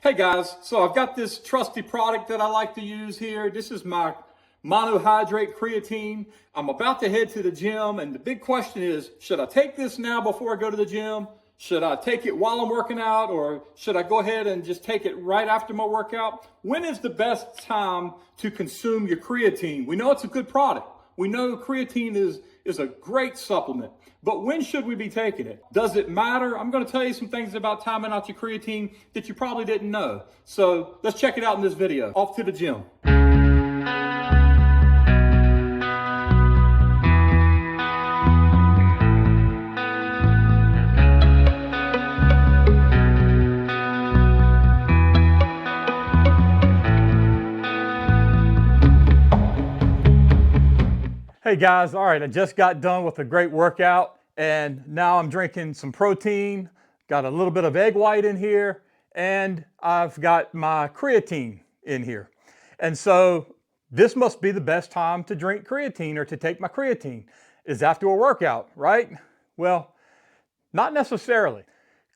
Hey guys, so I've got this trusty product that I like to use here. This is my monohydrate creatine. I'm about to head to the gym, and the big question is, should I take this now before I go to the gym? Should I take it while I'm working out, or should I go ahead and just take it right after my workout? When is the best time to consume your creatine? We know it's a good product. We know creatine is a great supplement, but when should we be taking it? Does it matter? I'm going to tell you some things about timing out your creatine that you probably didn't know. So let's check it out in this video. Off to the gym. Hey guys, all right, I just got done with a great workout and now I'm drinking some protein, got a little bit of egg white in here, and I've got my creatine in here. And so this must be the best time to drink creatine or to take my creatine is after a workout, right? Well, not necessarily.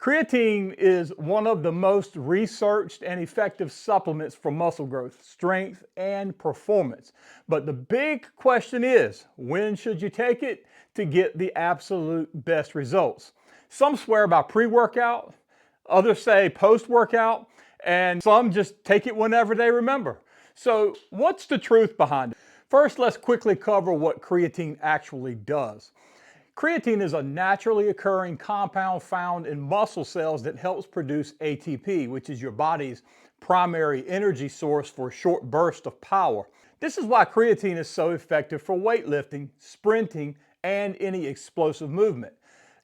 Creatine is one of the most researched and effective supplements for muscle growth, strength, and performance. But the big question is, when should you take it to get the absolute best results? Some swear by pre-workout, others say post-workout, and some just take it whenever they remember. So what's the truth behind it? First, let's quickly cover what creatine actually does. Creatine is a naturally occurring compound found in muscle cells that helps produce ATP, which is your body's primary energy source for short bursts of power. This is why creatine is so effective for weightlifting, sprinting, and any explosive movement.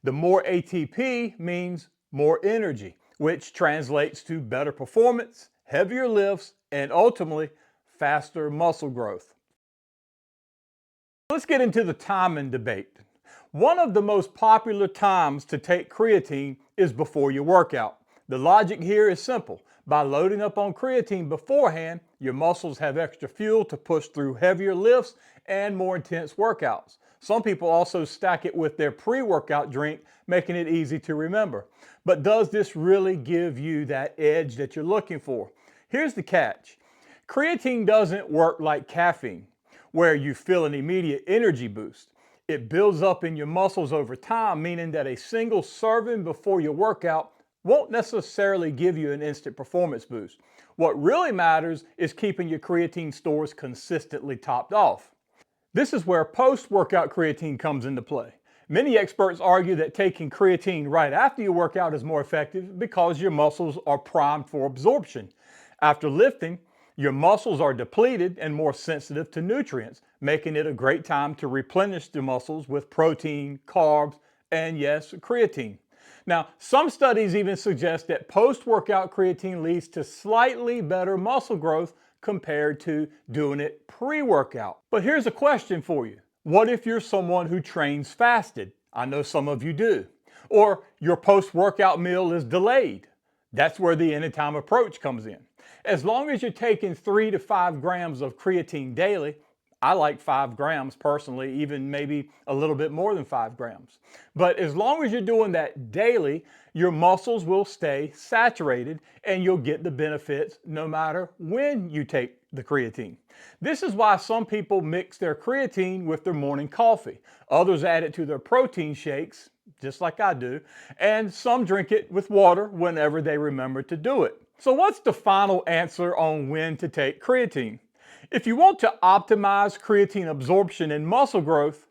The more ATP means more energy, which translates to better performance, heavier lifts, and ultimately faster muscle growth. Let's get into the timing debate. One of the most popular times to take creatine is before your workout. The logic here is simple. By loading up on creatine beforehand, your muscles have extra fuel to push through heavier lifts and more intense workouts. Some people also stack it with their pre-workout drink, making it easy to remember. But does this really give you that edge that you're looking for? Here's the catch. Creatine doesn't work like caffeine, where you feel an immediate energy boost. It builds up in your muscles over time, meaning that a single serving before your workout won't necessarily give you an instant performance boost. What really matters is keeping your creatine stores consistently topped off. This is where post-workout creatine comes into play. Many experts argue that taking creatine right after your workout is more effective because your muscles are primed for absorption. After lifting, your muscles are depleted and more sensitive to nutrients, making it a great time to replenish the muscles with protein, carbs, and yes, creatine. Now, some studies even suggest that post-workout creatine leads to slightly better muscle growth compared to doing it pre-workout. But here's a question for you. What if you're someone who trains fasted? I know some of you do. Or your post-workout meal is delayed. That's where the anytime approach comes in. As long as you're taking 3 to 5 grams of creatine daily, I like 5 grams personally, even maybe a little bit more than 5 grams. But as long as you're doing that daily, your muscles will stay saturated and you'll get the benefits no matter when you take the creatine. This is why some people mix their creatine with their morning coffee. Others add it to their protein shakes, just like I do, and some drink it with water whenever they remember to do it. So what's the final answer on when to take creatine? If you want to optimize creatine absorption and muscle growth,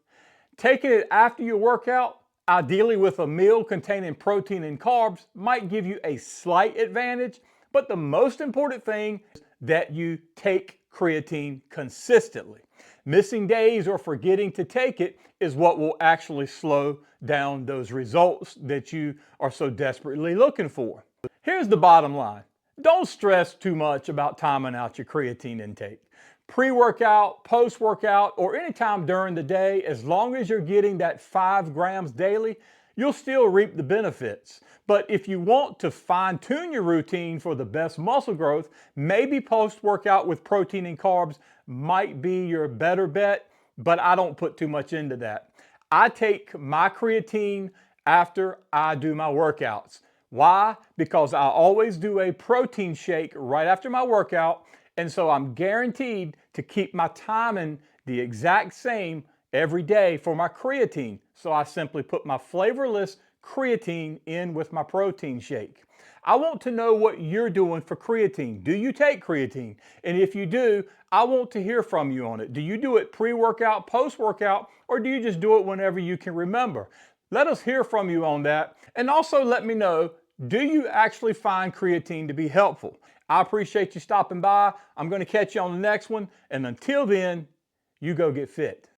taking it after your workout, ideally with a meal containing protein and carbs, might give you a slight advantage, but the most important thing is that you take creatine consistently. Missing days or forgetting to take it is what will actually slow down those results that you are so desperately looking for. Here's the bottom line. Don't stress too much about timing out your creatine intake. Pre-workout, post-workout, or anytime during the day, as long as you're getting that 5 grams daily, you'll still reap the benefits. But if you want to fine-tune your routine for the best muscle growth, maybe post-workout with protein and carbs might be your better bet, but I don't put too much into that. I take my creatine after I do my workouts. Why? Because I always do a protein shake right after my workout, and so I'm guaranteed to keep my timing the exact same every day for my creatine. So I simply put my flavorless creatine in with my protein shake. I want to know what you're doing for creatine. Do you take creatine? And if you do, I want to hear from you on it. Do you do it pre-workout, post-workout, or do you just do it whenever you can remember? Let us hear from you on that. And also let me know, do you actually find creatine to be helpful? I appreciate you stopping by. I'm going to catch you on the next one. And until then, you go get fit.